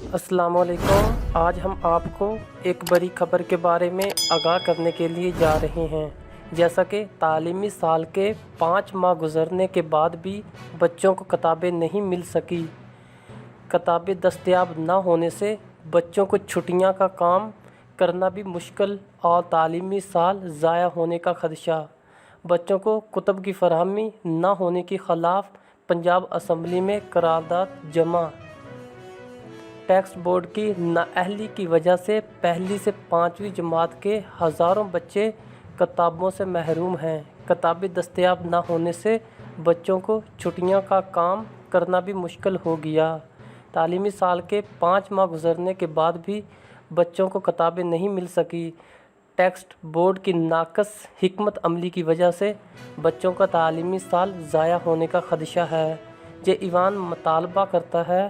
अस्सलाम वालेकुम। आज हम आपको एक बड़ी खबर के बारे में आगाह करने के लिए जा रहे हैं। जैसा कि तालीमी साल के 5 माह गुजरने के बाद भी बच्चों को किताबें नहीं मिल सकी। किताबें दस्तयाब न होने से बच्चों को छुट्टियां का काम करना भी मुश्किल और तालीमी साल ज़ाया होने का खदशा। बच्चों को कुतुब की फराहमी न होने के ख़िलाफ़ पंजाब असम्बली में करारदाद जमा। टेक्स्ट बोर्ड की नाअहली की वजह से पहली से 5वीं जमात के हज़ारों बच्चे किताबों से महरूम हैं। किताबें दस्तयाब न होने से बच्चों को छुट्टियों का काम करना भी मुश्किल हो गया। तालीमी साल के 5 माह गुजरने के बाद भी बच्चों को किताबें नहीं मिल सकी। टेक्स्ट बोर्ड की नाक़स हिकमत अमली की वजह से बच्चों का तालीमी साल ज़ाया होने का खदशा है। ये ईवान मुतालबा करता है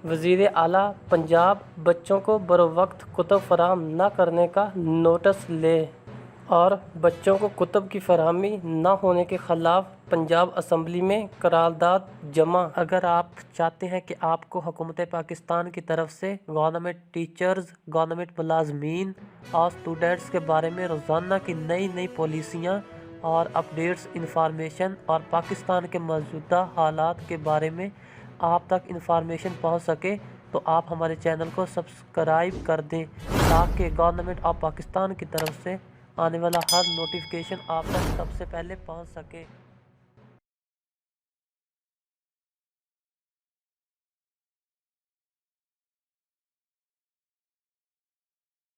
वज़ीर आला पंजाब बच्चों को बरोवक्त कुतुब फराहम न करने का नोटिस ले और बच्चों को कुतुब की फराहमी न होने के ख़िलाफ़ पंजाब असम्बली में करारदाद जमा। अगर आप चाहते हैं कि आपको हुकूमत पाकिस्तान की तरफ से गवर्नमेंट टीचर्स, गवर्नमेंट मुलाजमीन और स्टूडेंट्स के बारे में रोज़ाना की नई नई पॉलिसियाँ और अपडेट्स इंफॉर्मेशन और पाकिस्तान के मौजूदा हालात के बारे में आप तक इंफॉर्मेशन पहुंच सके तो आप हमारे चैनल को सब्सक्राइब कर दें ताकि गवर्नमेंट ऑफ पाकिस्तान की तरफ से आने वाला हर नोटिफिकेशन आप तक सबसे पहले पहुंच सके।